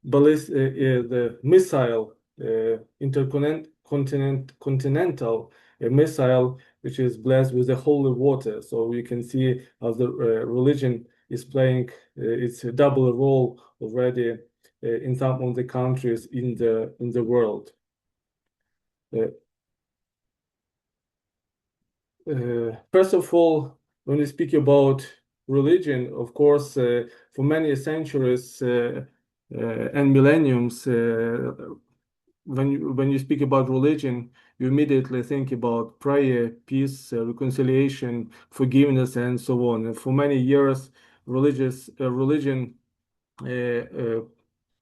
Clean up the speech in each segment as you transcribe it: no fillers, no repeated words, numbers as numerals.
the missile, intercontinental missile, which is blessed with the holy water. So we can see how the religion is playing its double role already in some of the countries in the world. First of all, when we speak about religion, of course, for many centuries and millenniums, when you speak about religion, you immediately think about prayer, peace, reconciliation, forgiveness, and so on. And for many years, religion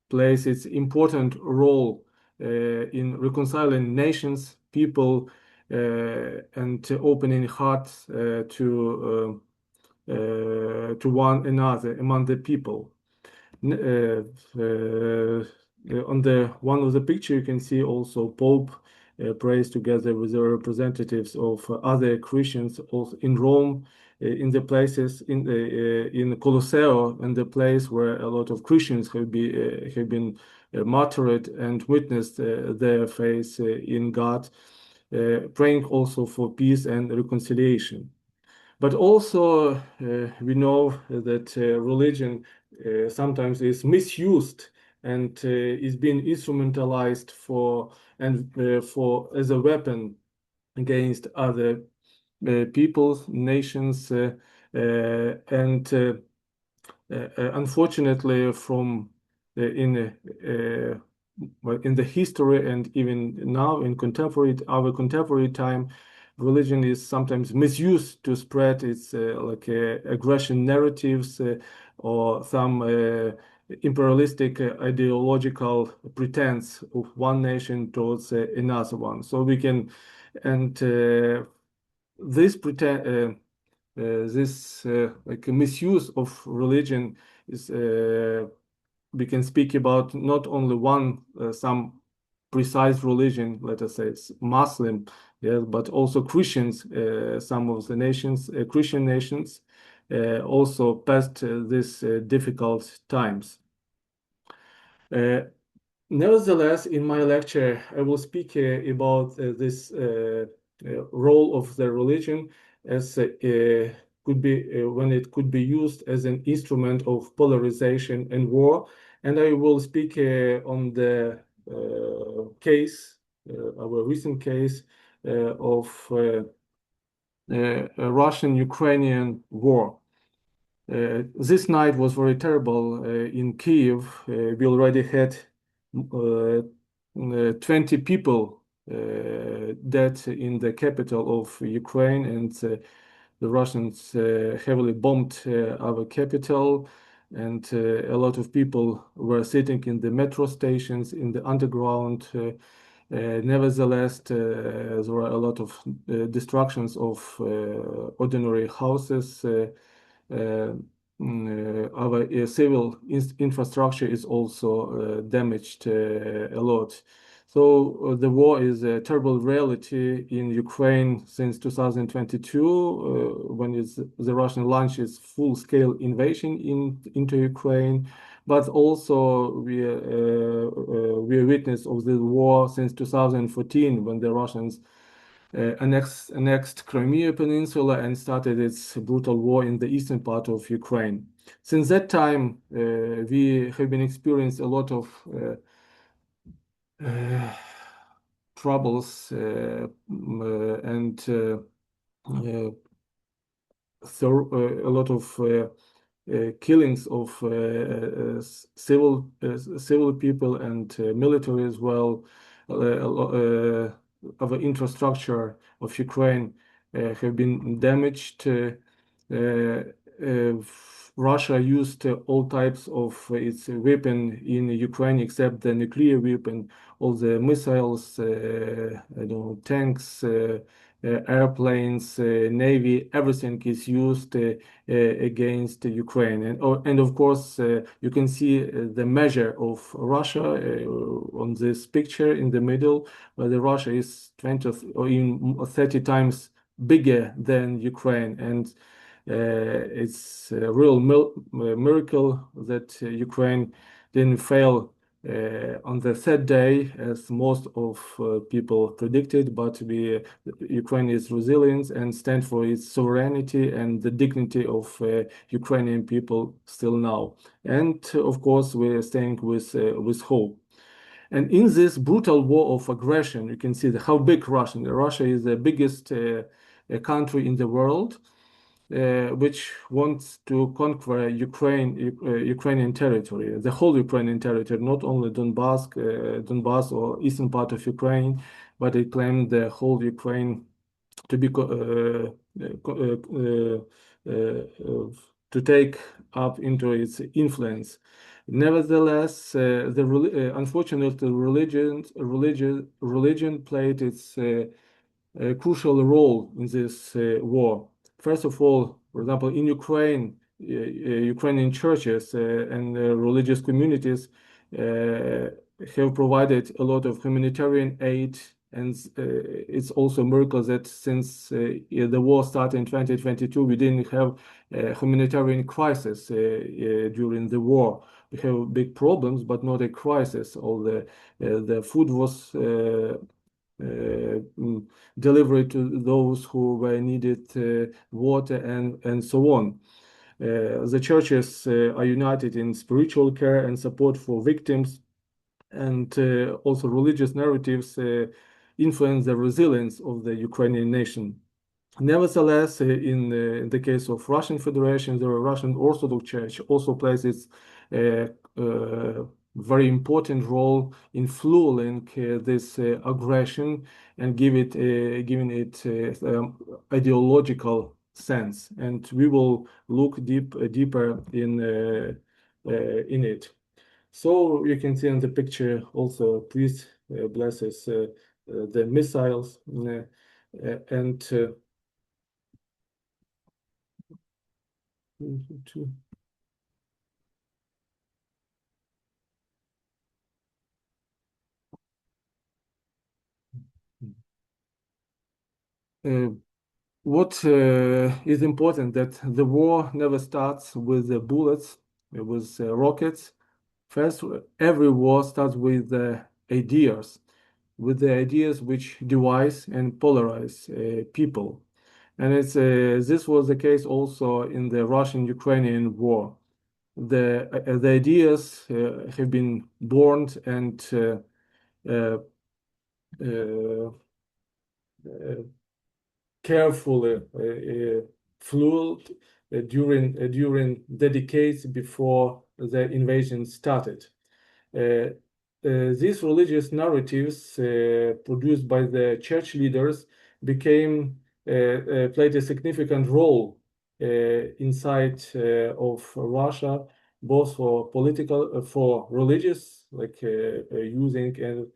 plays its important role in reconciling nations, people, and opening hearts to one another among the people. On the one of the picture, you can see also Pope prays together with the representatives of other Christians also in Rome, in the places in Colosseo, and the place where a lot of Christians have been martyred and witnessed their faith in God, praying also for peace and reconciliation. But also, we know that religion sometimes is misused and is being instrumentalized for as a weapon against other peoples, nations, and unfortunately, from in the history and even now in our contemporary time, religion is sometimes misused to spread its aggression narratives or some imperialistic ideological pretense of one nation towards another one. So we can, and this like a misuse of religion is we can speak about not only one some precise religion, let us say it's Muslim, yes, but also Christians. Some of the nations, Christian nations, also passed these difficult times. Nevertheless, in my lecture, I will speak about this role of the religion as could be when it could be used as an instrument of polarization and war. And I will speak on the case, our recent case of a Russian-Ukrainian war. This night was very terrible in Kiev. We already had 20 people dead in the capital of Ukraine, and the Russians heavily bombed our capital, and a lot of people were sitting in the metro stations, in the underground. Nevertheless, there were a lot of destructions of ordinary houses. Our civil infrastructure is also damaged a lot. So the war is a terrible reality in Ukraine since 2022, when the Russian launches full-scale invasion into Ukraine. But also we are witness of the war since 2014, when the Russians annexed Crimea Peninsula and started its brutal war in the eastern part of Ukraine. Since that time, we have been experiencing a lot of troubles and a lot of killings of civil people and military as well. Of the infrastructure of Ukraine have been damaged. Russia used all types of its weapon in Ukraine except the nuclear weapon, all the missiles, I don't know, tanks, airplanes, navy, everything is used against Ukraine. And of course, you can see the measure of Russia on this picture in the middle, where the Russia is 20 or even 30 times bigger than Ukraine. And it's a real miracle that Ukraine didn't fail on the third day, as most of people predicted, but Ukraine is resilient and stand for its sovereignty and the dignity of Ukrainian people still now. And of course, we're staying with hope. And in this brutal war of aggression, you can see how big Russia is the biggest country in the world, which wants to conquer Ukrainian territory, the whole Ukrainian territory, not only Donbass or eastern part of Ukraine, but it claimed the whole Ukraine to be to take up into its influence. Nevertheless, unfortunately, religion played its a crucial role in this war. First of all, for example, in Ukraine, Ukrainian churches and religious communities have provided a lot of humanitarian aid, and it's also a miracle that since the war started in 2022, we didn't have a humanitarian crisis during the war. We have big problems, but not a crisis. All the food was delivered to those who were needed water and so on. The churches are united in spiritual care and support for victims, and also religious narratives influence the resilience of the Ukrainian nation. Nevertheless, in the case of Russian Federation, the Russian Orthodox Church also plays its very important role in fueling this aggression and giving it ideological sense. And we will look deeper in it. So you can see in the picture also, priest blesses the missiles and uh, what is important that the war never starts with the bullets, with rockets. First, every war starts with ideas, with the ideas which divide and polarize people. And this was the case also in the Russian-Ukrainian war. The ideas have been born and uh, uh, carefully fluid during the decades before the invasion started. These religious narratives produced by the church leaders played a significant role inside of Russia, both for religious, like using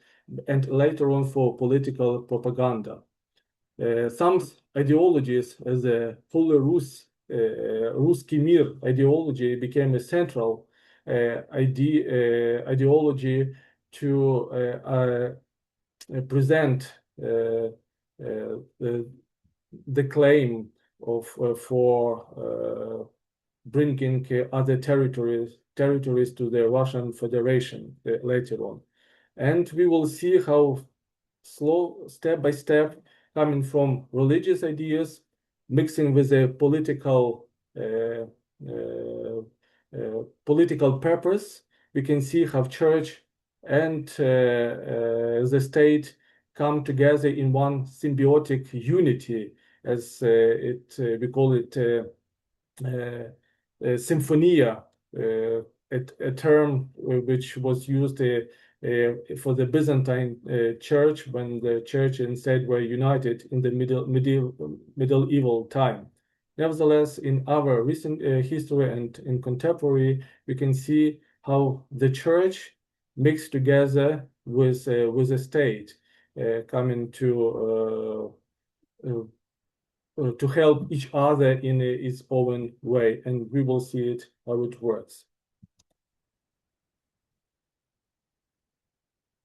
and later on for political propaganda. Some ideologies, as the Holy Ruski Mir ideology, became a central ideology to present the claim of for bringing other territories to the Russian Federation later on. And we will see how slow, step by step, coming from religious ideas, mixing with a political purpose, we can see how church and the state come together in one symbiotic unity, as we call it symphonia, a term which was used for the Byzantine church when the church and state were united in the medieval time. Nevertheless, in our recent history and in contemporary, we can see how the church mixed together with the state, coming to help each other in its own way, and we will see it how it works.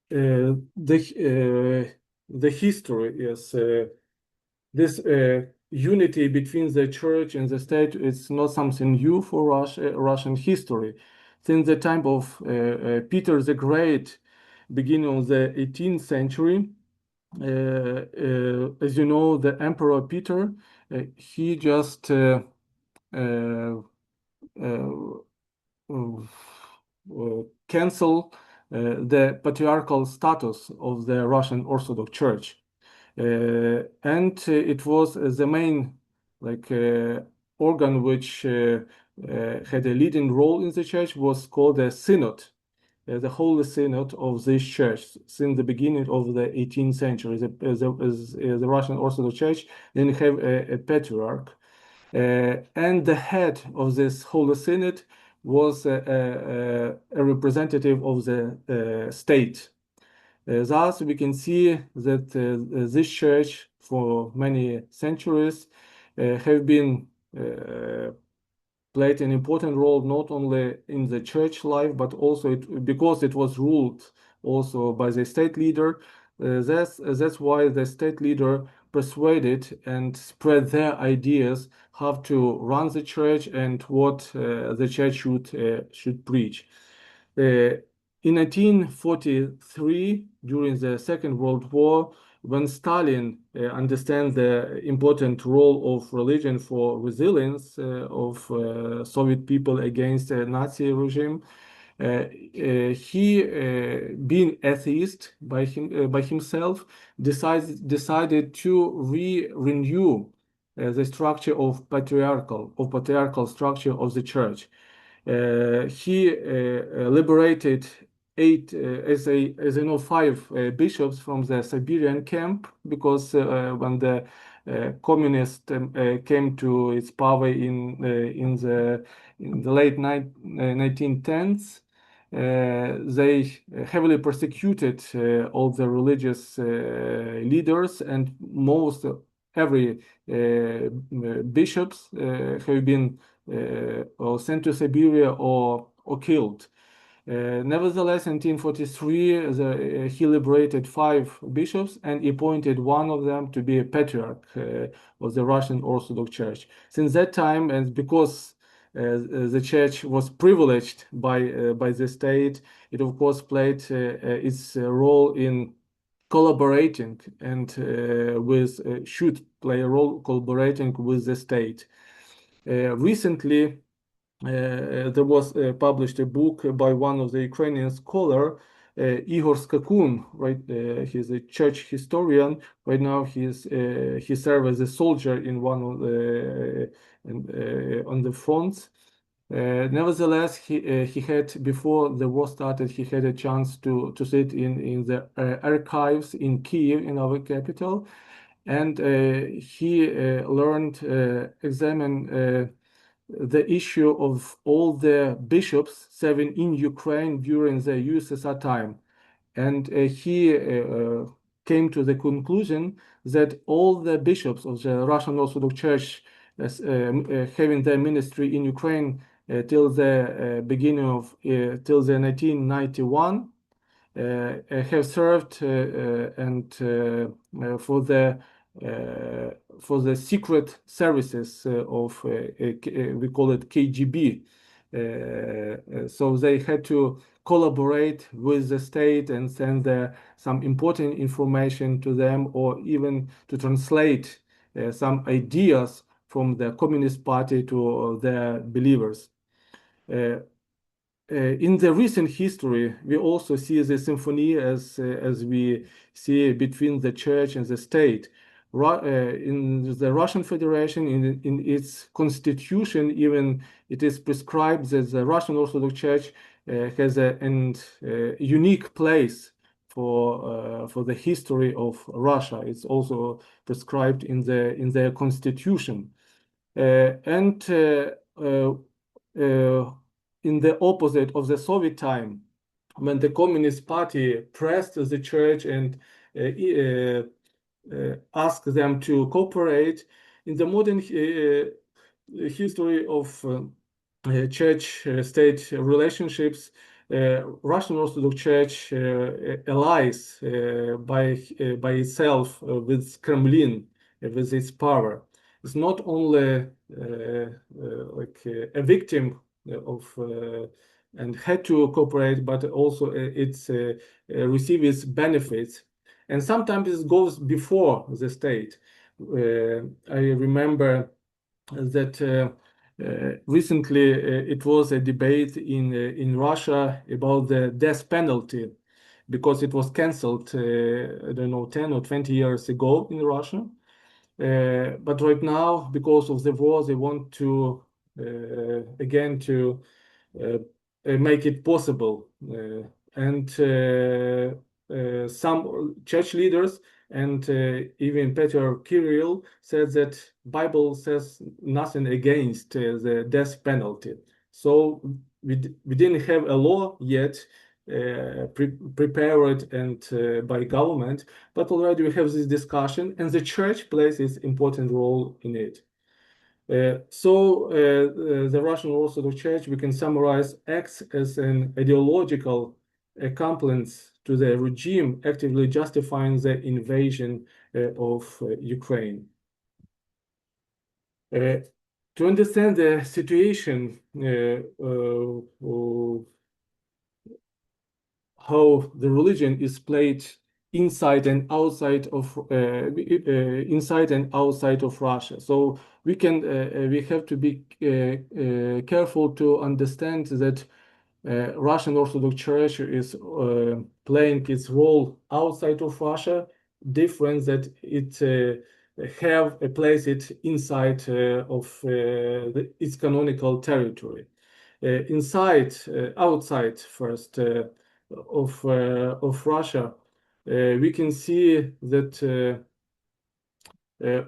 The history is this unity between the church and the state. It's not something new for Russian history. since the time of Peter the Great, beginning of the 18th century. As you know, the Emperor Peter, he just uh, uh, cancel the patriarchal status of the Russian Orthodox Church. And it was the main like organ which had a leading role in the church was called a synod, the Holy Synod of this church since the beginning of the 18th century. The Russian Orthodox Church didn't have a patriarch. And the head of this Holy Synod was a representative of the state. Thus, we can see that this church for many centuries have been played an important role not only in the church life, but also because it was ruled also by the state leader. That's why the state leader persuaded and spread their ideas how to run the church and what the church should preach. In 1943, during the Second World War, when Stalin understands the important role of religion for resilience of Soviet people against the Nazi regime, he, being atheist by himself, decided to renew the structure of patriarchal structure of the church. He liberated as you know, five bishops from the Siberian camp because when the communist came to its power in the late 1910s, they heavily persecuted all the religious leaders, and most every bishops have been or sent to Siberia or killed. Nevertheless, in 1943, he liberated five bishops and appointed one of them to be a patriarch of the Russian Orthodox Church. Since that time, and because the church was privileged by the state, it of course played its role in collaborating and should play a role collaborating with the state. Recently, there was published a book by one of the Ukrainian scholar, Igor Skakun, right? He's a church historian. Right now, he serves as a soldier in one of the on the fronts. Nevertheless, he had before the war started, he had a chance to sit in the archives in Kiev, in our capital, and he learned examine the issue of all the bishops serving in Ukraine during the USSR time. And he came to the conclusion that all the bishops of the Russian Orthodox Church having their ministry in Ukraine till the beginning of till the 1991 have served and for the secret services of we call it KGB. So they had to collaborate with the state and send some important information to them, or even to translate some ideas from the Communist Party to their believers. In the recent history, we also see the symphony as we see between the church and the state. In the Russian Federation, in its constitution, even it is prescribed that the Russian Orthodox Church has a unique place for the history of Russia. It's also prescribed in their constitution, and in the opposite of the Soviet time, when the Communist Party pressed the church and asked them to cooperate, in the modern history of church-state relationships, Russian Orthodox Church allies by itself with Kremlin, with its power. It's not only like a victim of and had to cooperate, but also it's receive its benefits. And sometimes it goes before the state. I remember that recently it was a debate in Russia about the death penalty because it was cancelled, I don't know, 10 or 20 years ago in Russia. But right now, because of the war, they want to again to uh, make it possible. And some church leaders and even Peter Kirill said that Bible says nothing against the death penalty. So we didn't have a law yet prepared and by government, but already we have this discussion, and the church plays its important role in it. The Russian Orthodox Church, we can summarize, acts as an ideological accomplice to the regime, actively justifying the invasion of Ukraine. To understand the situation, how the religion is played inside and outside of Russia. So we have to be careful to understand that Russian Orthodox Church is playing its role outside of Russia, different that it have a place it inside of its canonical territory. Outside first of Russia, we can see that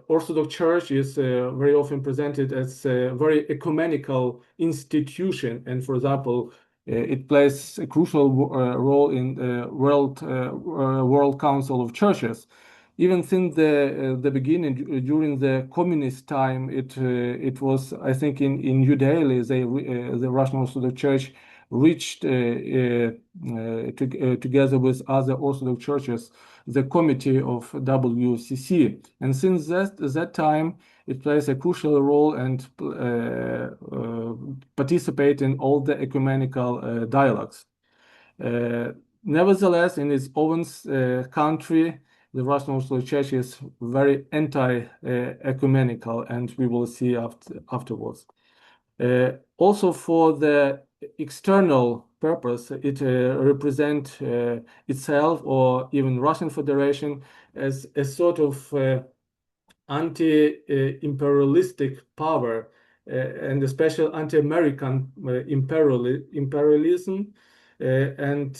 Orthodox Church is very often presented as a very ecumenical institution, and for example, it plays a crucial role in the World Council of Churches. Even since the beginning, during the communist time, it was, I think, in New Delhi, the Russian Orthodox Church reached together with other Orthodox churches the committee of WCC, and since that time it plays a crucial role and participate in all the ecumenical dialogues. Nevertheless, in its own country, the Russian Orthodox Church is very anti-ecumenical, and we will see afterwards. Also, for the external purpose, it represents itself or even Russian Federation as a sort of anti-imperialistic power and especially anti-American imperialism. And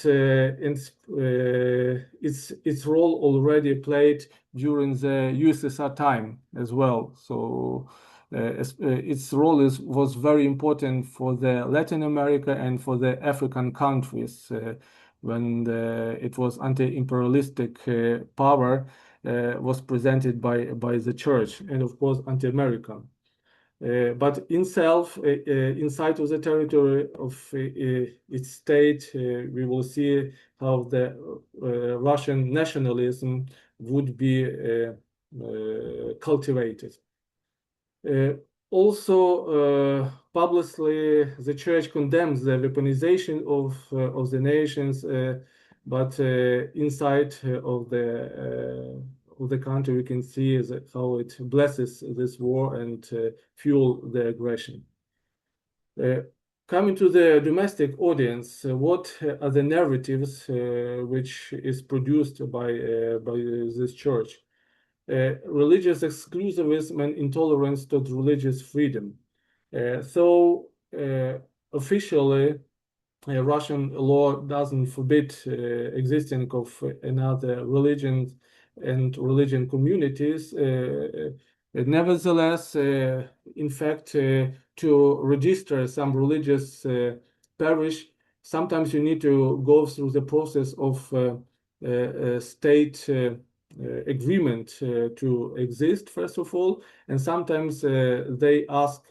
its role already played during the USSR time as well. So its role was very important for the Latin America and for the African countries when it was anti-imperialistic power was presented by the church, and of course anti-American. But inside of the territory of its state, we will see how the Russian nationalism would be cultivated. Also, publicly, the church condemns the weaponization of the nations, but inside of the country, we can see how it blesses this war and fuel the aggression. Coming to the domestic audience, what are the narratives which is produced by this church? Religious exclusivism and intolerance to religious freedom. Officially, Russian law doesn't forbid existing of another religion and religion communities. Nevertheless, in fact, to register some religious parish, sometimes you need to go through the process of state agreement to exist, first of all, and sometimes they ask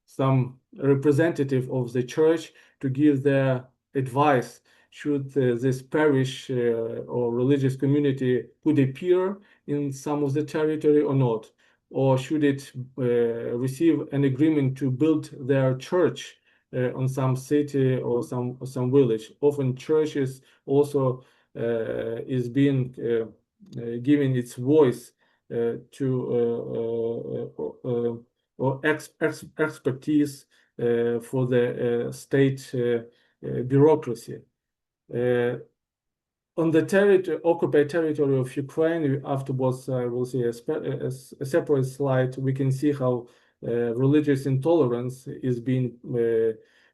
some representative of the church to give their advice should this parish or religious community could appear in some of the territory or not. or should it receive an agreement to build their church on some city or some village? Often churches also is being giving its voice to or expertise for the state bureaucracy. On the occupied territory of Ukraine, afterwards I will see a separate slide. We can see how religious intolerance is being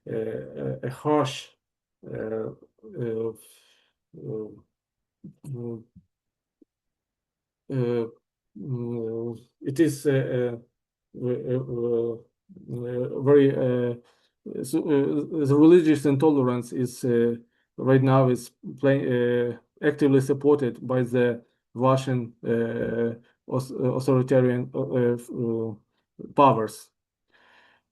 a harsh uh, uh, uh, uh, it is very so, the religious intolerance is right now is actively supported by the Russian authoritarian powers.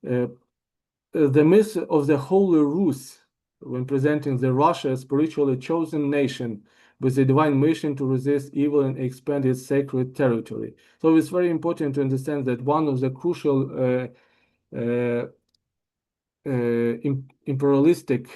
The myth of the Holy Rus, when presenting the Russia as spiritually chosen nation with a divine mission to resist evil and expand its sacred territory. So it's very important to understand that one of the crucial imperialistic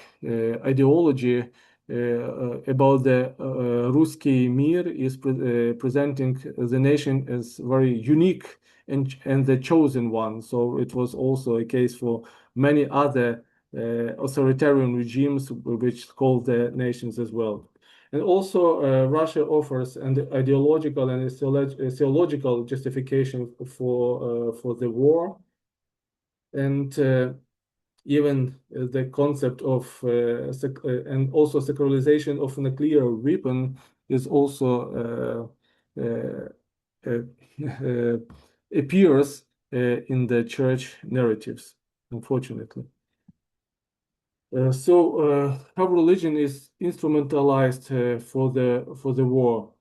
ideology about the Ruski Mir is presenting the nation as very unique and the chosen one. So it was also a case for many other authoritarian regimes which called the nations as well. And also, Russia offers an ideological and theological justification for the war, and even the concept of and also sacralization of a nuclear weapon is also appears in the church narratives, unfortunately. So how religion is instrumentalized for the war.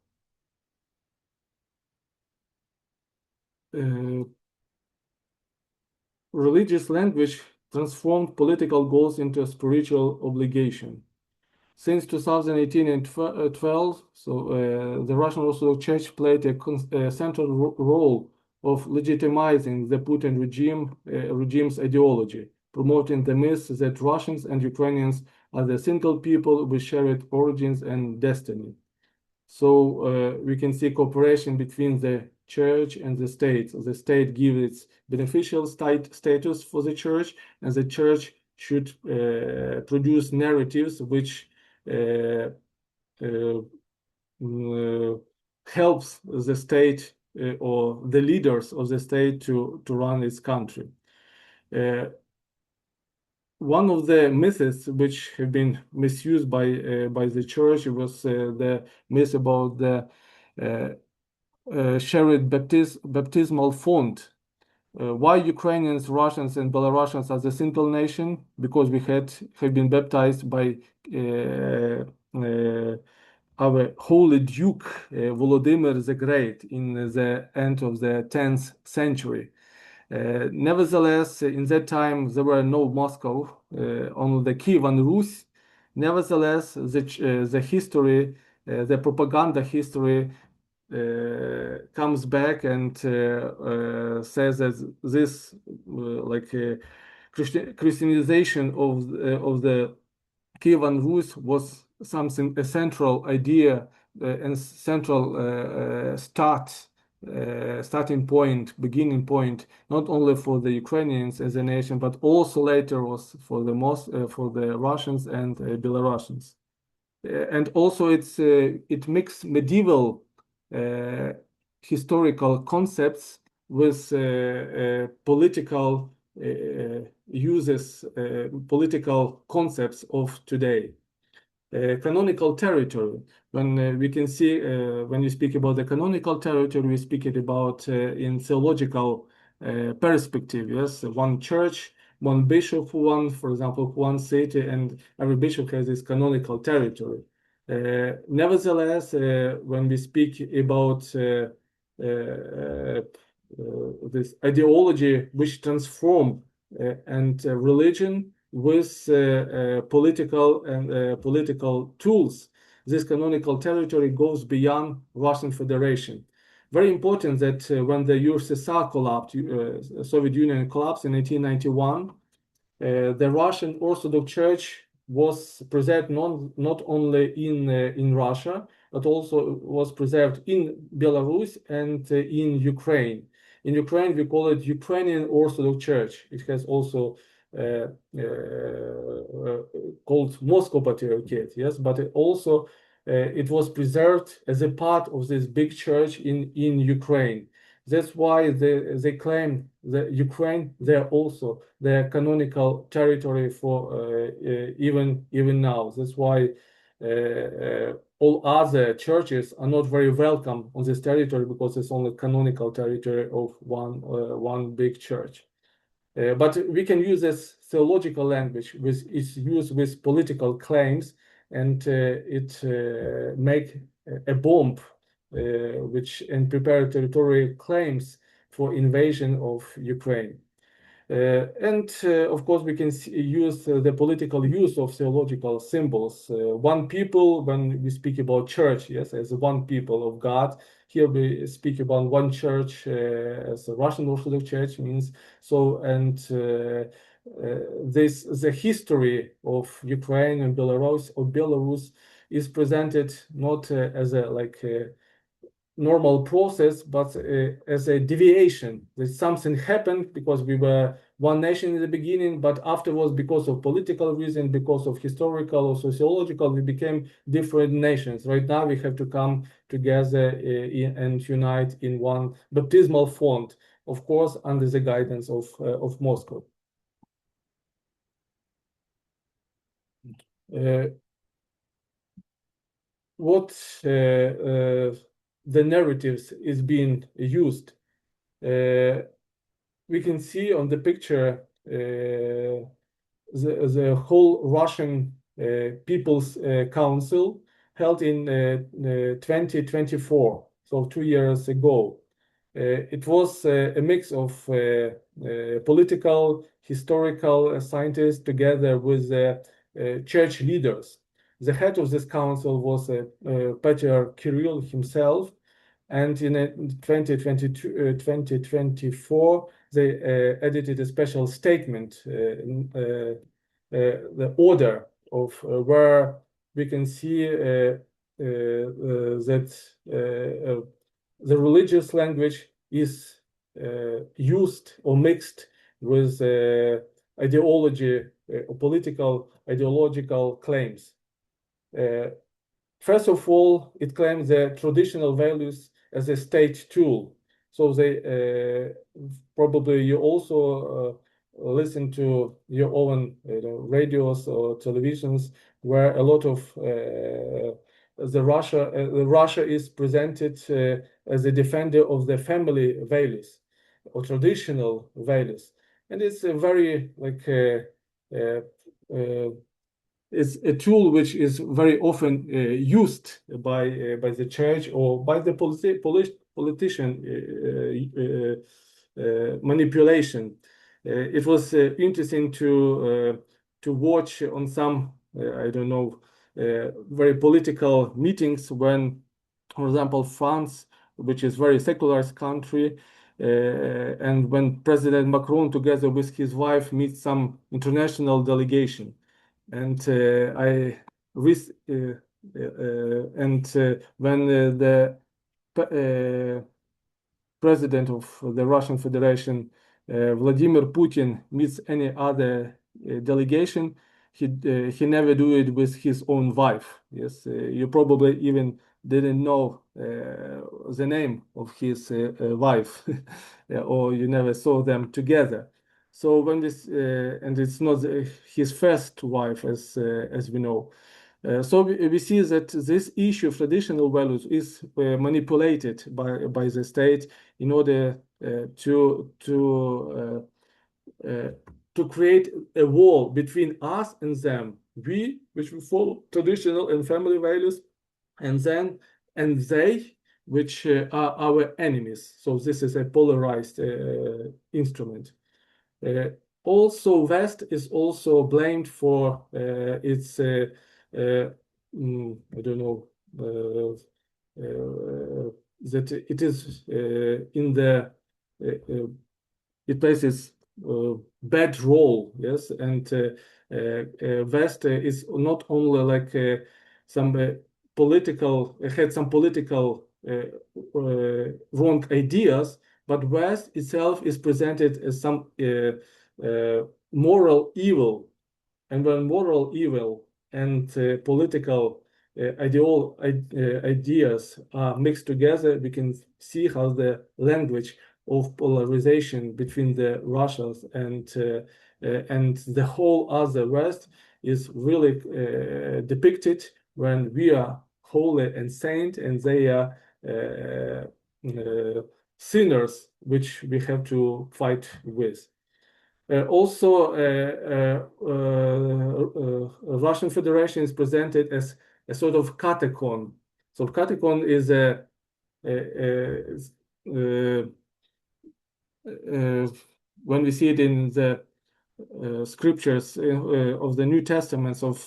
Religious language transformed political goals into a spiritual obligation. Since 2018 and 12, the Russian Orthodox Church played a central role of legitimizing the Putin regime's ideology, promoting the myth that Russians and Ukrainians are the single people with shared origins and destiny. So we can see cooperation between the church and the state. The state gives its beneficial status for the church, and the church should produce narratives which helps the state or the leaders of the state to run its country. One of the myths which have been misused by the church was the myth about the shared baptismal font. Why Ukrainians, Russians, and Belarusians are the single nation? Because we have been baptized by our holy duke Volodymyr the Great in the end of the 10th century. Nevertheless, in that time there were no Moscow, only the Kievan Rus. Nevertheless, the history, the propaganda history comes back and says that this like Christianization of the Kievan Rus was something a central idea and central starting point, beginning point, not only for the Ukrainians as a nation, but also later was for the Russians and Belarusians. And also it mixed medieval historical concepts with political uses, political concepts of today. Canonical territory. When we can see, when we speak about the canonical territory, we speak it about in theological perspective. Yes, one church, one bishop, for example, one city, and every bishop has this canonical territory. Nevertheless, when we speak about this ideology which transform and religion with political tools, this canonical territory goes beyond Russian Federation. very important that when the USSR collapsed, Soviet Union collapsed in 1991, the Russian Orthodox Church was preserved not only in Russia, but also was preserved in Belarus and in Ukraine. In Ukraine, we call it Ukrainian Orthodox Church. It has also uh, called Moscow Patriarchate, yes, but it was preserved as a part of this big church in Ukraine. That's why they claim that Ukraine, they're also their canonical territory for even now. That's why all other churches are not very welcome on this territory because it's only canonical territory of one big church. But we can use this theological language with its use with political claims, and it make a bomb which and prepare territorial claims for invasion of Ukraine. Of course, we can use the political use of theological symbols. One people, when we speak about church, yes, as one people of God. Here we speak about one church as the Russian Orthodox Church means so. The history of Ukraine and Belarus is presented not as a normal process, but as a deviation. That something happened because we were one nation in the beginning, but afterwards, because of political reason, because of historical or sociological, we became different nations. Right now, we have to come together and unite in one baptismal font, of course, under the guidance of Moscow. What the narratives is being used. We can see on the picture the whole Russian People's Council held in 2024, so 2 years ago. It was a mix of political, historical scientists together with church leaders. The head of this council was Patriarch Kirill himself, and in 2024, they edited a special statement, the order of where we can see that the religious language is used or mixed with ideology or political ideological claims. First of all, it claims the traditional values as a state tool. So they probably you also listen to your own radios or televisions where a lot of the Russia is presented as a defender of the family values or traditional values, and it's a very it's a tool which is very often used by the church or by the politician manipulation. It was interesting to watch on some I don't know very political meetings when, for example, France, which is very secular country, and when President Macron, together with his wife, meets some international delegation, and I risk and when the president of the Russian Federation, Vladimir Putin, meets any other delegation, he never do it with his own wife. Yes, you probably even didn't know the name of his wife, or you never saw them together. So when this and it's not his first wife, as we know. So we see that this issue of traditional values is manipulated by the state in order to create a wall between us and them. We, which we follow traditional and family values, and they, which are our enemies. So this is a polarized instrument. Also, West is also blamed for its I don't know that it is in the it plays bad role, yes, and West is not only like some political had some political wrong ideas, but West itself is presented as some moral evil, and when moral evil and political ideas are mixed together, we can see how the language of polarization between the Russians and the whole other West is really depicted when we are holy and saint, and they are sinners, which we have to fight with. Also, Russian Federation is presented as a sort of catacomb. So catacomb is when we see it in the scriptures of the New Testaments of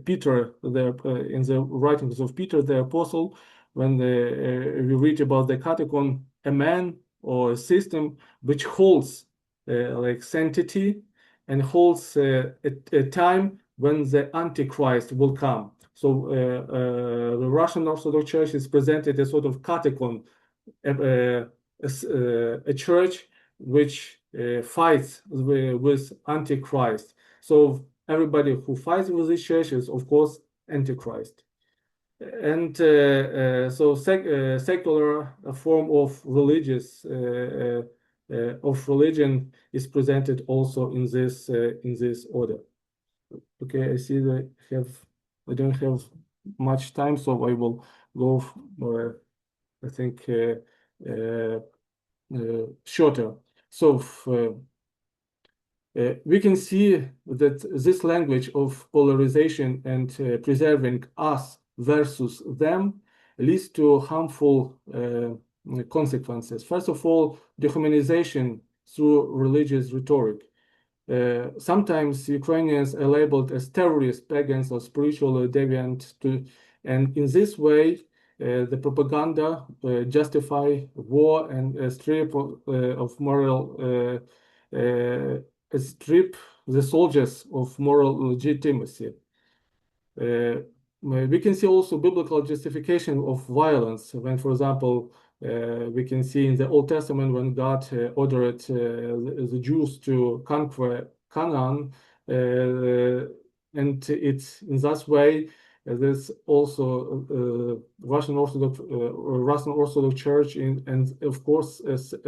Peter, in the writings of Peter the Apostle, when we read about the catacomb, a man or a system which holds like sanctity and holds a time when the Antichrist will come. So the Russian Orthodox Church is presented as sort of catacomb, a church which fights with Antichrist. So everybody who fights with this church is, of course, Antichrist. And so secular form of religion is presented also in this order. Okay, I see that I don't have much time, so I will go I think shorter. So we can see that this language of polarization and preserving us versus them leads to harmful consequences. First of all, dehumanization through religious rhetoric. Sometimes Ukrainians are labeled as terrorists, pagans, or spiritual deviant, and in this way, the propaganda justify war and strip of moral strip the soldiers of moral legitimacy. We can see also biblical justification of violence when, for example, we can see in the Old Testament when God ordered the Jews to conquer Canaan, and it's in that way there's also Russian Orthodox Church and of course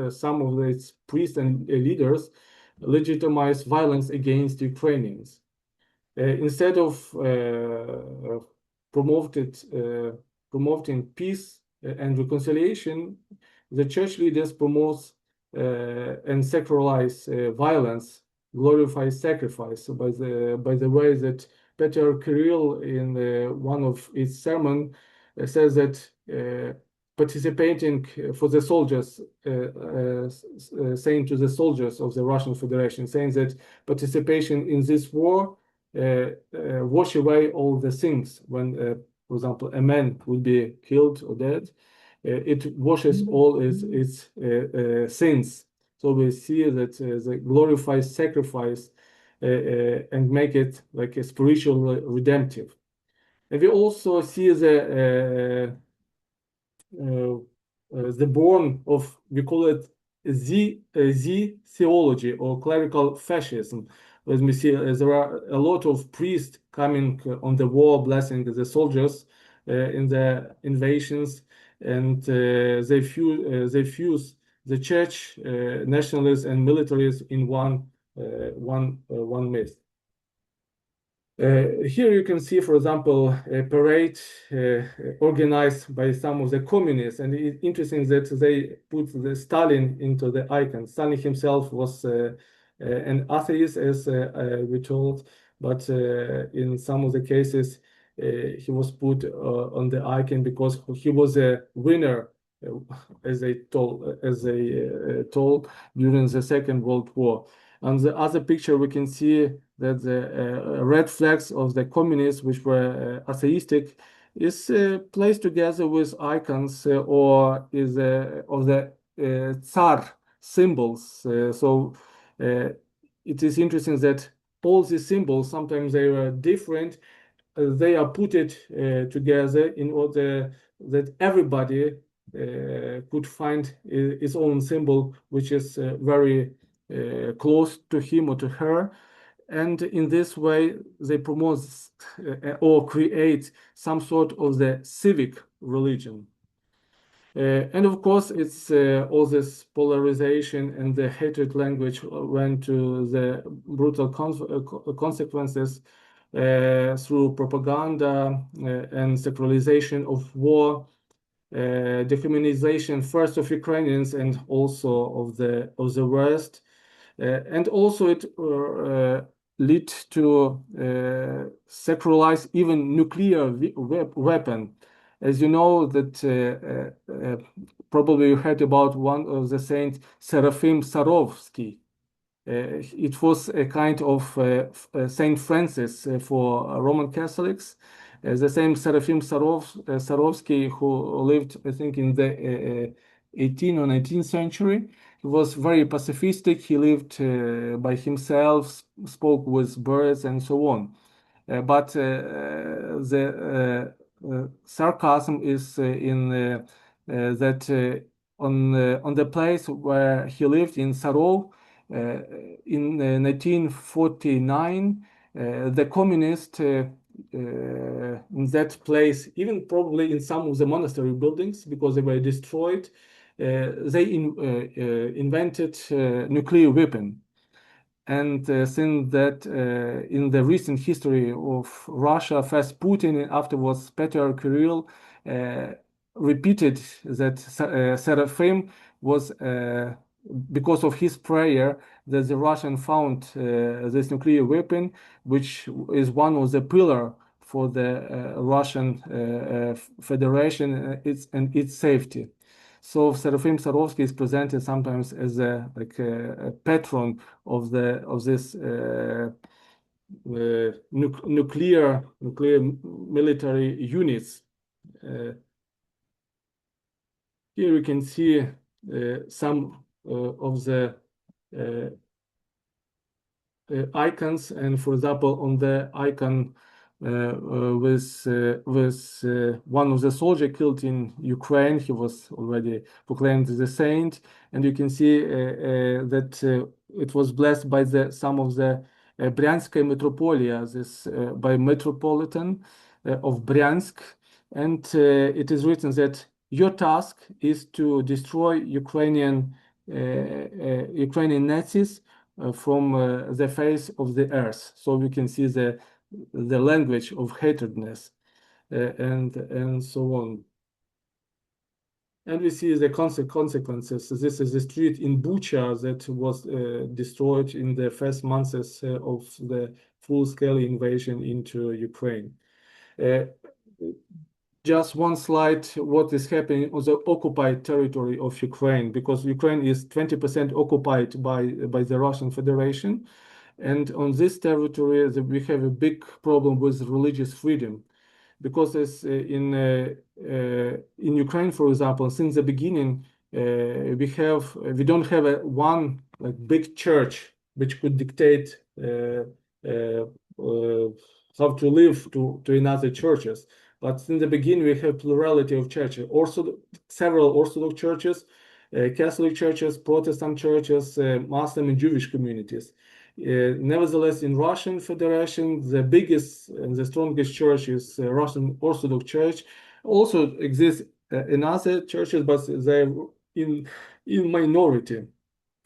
some of its priests and leaders legitimize violence against Ukrainians. Instead of promoting peace and reconciliation, the church leaders promote and sacralize violence, glorify sacrifice by the way that Peter Kirill in one of his sermon says that participating for the soldiers, saying to the soldiers of the Russian Federation, saying that participation in this war wash away all the sins. When, for example, a man would be killed or dead, it washes all its sins. So we see that the glorifies sacrifice and make it like a spiritual redemptive. And we also see the born of, we call it the theology or clerical fascism. As we see, there are a lot of priests coming on the war, blessing the soldiers in the invasions, and they fuse the church, nationalists, and militaries in one myth. Here you can see, for example, a parade organized by some of the communists, and it's interesting that they put the Stalin into the icon. Stalin himself was an atheist, as we told, but in some of the cases he was put on the icon because he was a winner, as they told during the Second World War. On the other picture, we can see that the red flags of the communists, which were atheistic, is placed together with icons or is of the Tsar symbols. Uh, it is interesting that all these symbols, sometimes they were different, they are put it together in order that everybody could find his own symbol, which is very close to him or to her. And in this way, they promote or create some sort of the civic religion. And of course, it's all this polarization and the hatred language went to the brutal consequences through propaganda and sacralization of war, dehumanization first of Ukrainians and also of the West, and also it lead to sacralize even nuclear weapon. As you know, that probably you heard about one of the saints, Seraphim Sarovsky. It was a kind of Saint Francis for Roman Catholics. The same Seraphim Sarovsky, who lived, I think, in the 18th or 19th century. He was very pacifistic. He lived by himself, spoke with birds, and so on. But the sarcasm is in that on the place where he lived in Sarov in 1949, the communists in that place, even probably in some of the monastery buildings, because they were destroyed, they invented nuclear weapon. And since that, in the recent history of Russia, first Putin and afterwards Peter Kirill repeated that Seraphim was, because of his prayer, that the Russian found this nuclear weapon, which is one of the pillar for the Russian Federation and its safety. So Seraphim Sarovsky is presented sometimes as a patron of this nuclear military units. Here we can see some of the icons, and for example, on the icon with one of the soldiers killed in Ukraine, he was already proclaimed the saint, and you can see that it was blessed by some of the Bryanskaya Metropolia, this by Metropolitan of Bryansk, and it is written that your task is to destroy Ukrainian Nazis from the face of the earth. So we can see the language of hatredness and so on. And we see the consequences. This is the street in Bucha that was destroyed in the first months of the full-scale invasion into Ukraine. Just one slide, what is happening on the occupied territory of Ukraine, because Ukraine is 20% occupied by the Russian Federation. And on this territory, we have a big problem with religious freedom, because as in Ukraine, for example, since the beginning, we don't have one like big church which could dictate how to live to another churches. But in the beginning, we have plurality of churches, several Orthodox churches, Catholic churches, Protestant churches, Muslim and Jewish communities. Nevertheless, in Russian Federation, the biggest and the strongest church is Russian Orthodox Church. Also exists in other churches, but they're in minority.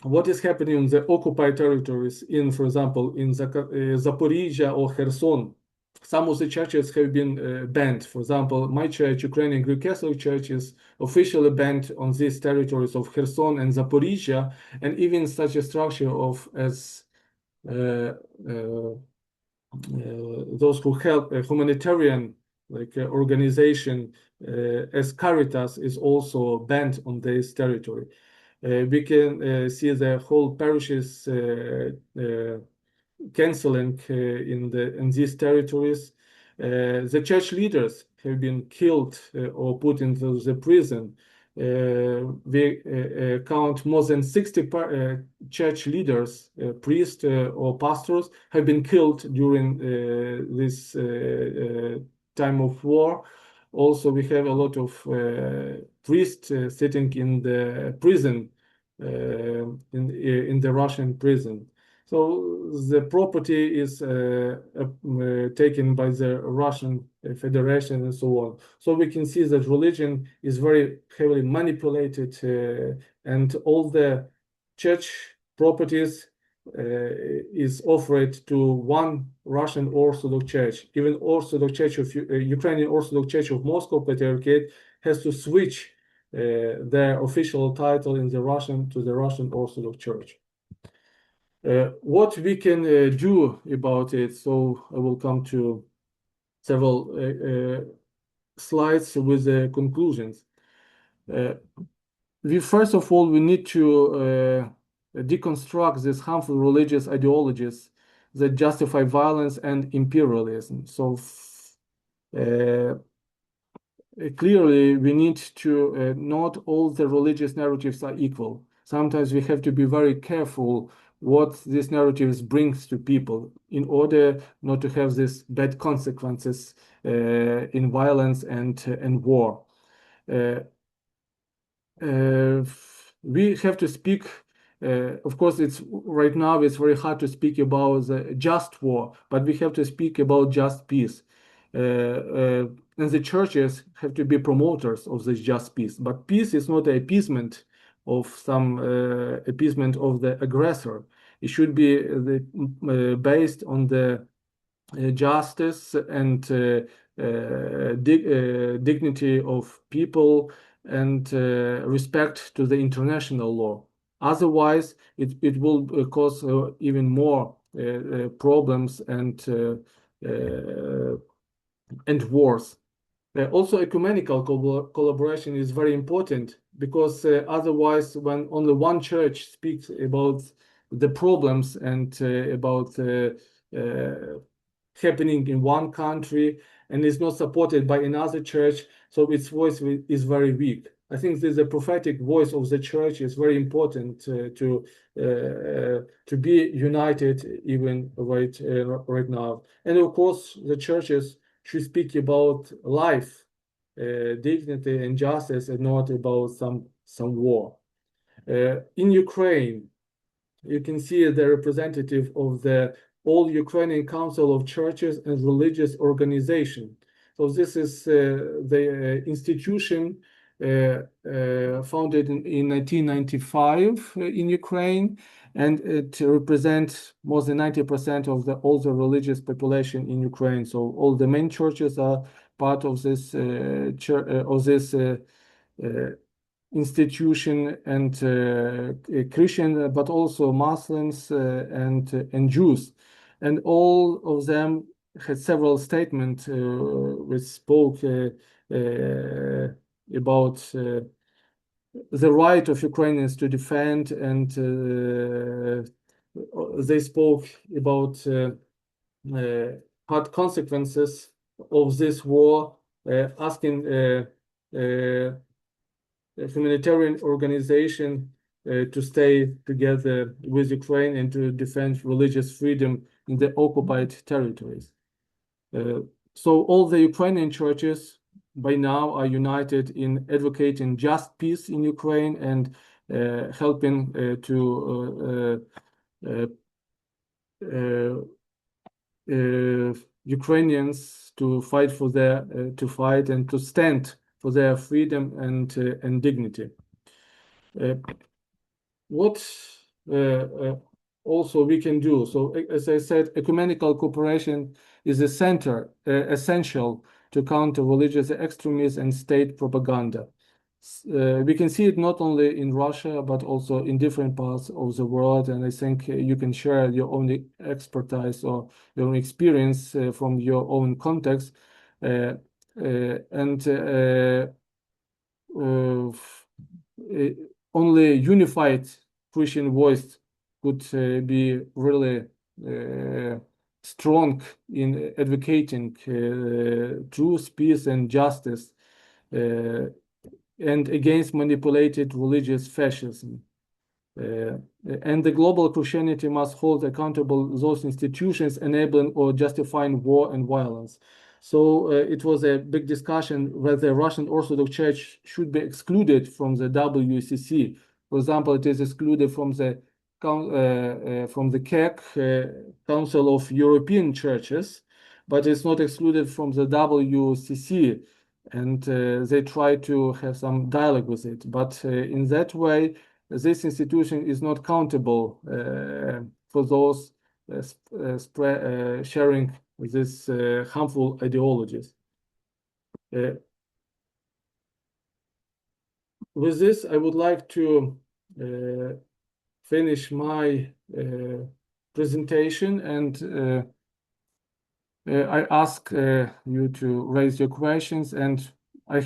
What is happening in the occupied territories in, for example, in Zaporizhia or Kherson? Some of the churches have been banned. For example, my church, Ukrainian Greek Catholic Church, is officially banned on these territories of Kherson and Zaporizhia, and even such a structure of as those who help a humanitarian organization as Caritas is also banned on this territory. We can see the whole parishes canceling in these territories. The church leaders have been killed or put into the prison. We count more than 60 church leaders, priests or pastors have been killed during this time of war. Also, we have a lot of priests sitting in the prison, in the Russian prison. So the property is taken by the Russian Federation and so on. So we can see that religion is very heavily manipulated, and all the church properties is offered to one Russian Orthodox Church. Even Orthodox Church of Ukrainian Orthodox Church of Moscow Patriarchate has to switch their official title in the Russian to the Russian Orthodox Church. What we can do about it, so I will come to several slides with the conclusions. First of all, we need to deconstruct these harmful religious ideologies that justify violence and imperialism. So clearly, we need to, not all the religious narratives are equal. Sometimes we have to be very careful what these narratives brings to people in order not to have these bad consequences in violence and war. We have to speak. Of course, it's right now it's very hard to speak about the just war, but we have to speak about just peace. And the churches have to be promoters of this just peace. But peace is not an appeasement of some appeasement of the aggressor. It should be based on the justice and dignity of people and respect to the international law. Otherwise, it will cause even more problems and wars. Also, ecumenical collaboration is very important because otherwise, when only one church speaks about the problems and about happening in one country and is not supported by another church, so its voice is very weak. I think the prophetic voice of the church is very important to be united even right now. And of course, the churches should speak about life, dignity, and justice, and not about some war. In Ukraine, you can see the representative of the All Ukrainian Council of Churches and Religious Organization. So this is the institution founded in 1995 in Ukraine, and it represents more than 90% of all the religious population in Ukraine. So all the main churches are part of this institution, and Christian, but also Muslims and Jews, and all of them had several statements which spoke about the right of Ukrainians to defend, and they spoke about hard consequences of this war, asking a humanitarian organization to stay together with Ukraine and to defend religious freedom in the occupied territories. So all the Ukrainian churches by now are united in advocating just peace in Ukraine and helping to Ukrainians to fight for their and to stand for their freedom and dignity. What also we can do? So, as I said, ecumenical cooperation is essential to counter religious extremism and state propaganda. We can see it not only in Russia, but also in different parts of the world. And I think you can share your own expertise or your own experience from your own context. Only unified Christian voice could be really strong in advocating truth, peace, and justice, and against manipulated religious fascism. And the global Christianity must hold accountable those institutions enabling or justifying war and violence. So it was a big discussion whether Russian Orthodox Church should be excluded from the WCC. For example, it is excluded from the CEC, Council of European Churches, but it's not excluded from the WCC. And they try to have some dialogue with it. But in that way, this institution is not countable for those sharing these harmful ideologies. With this, I would like to finish my presentation, and I ask you to raise your questions, and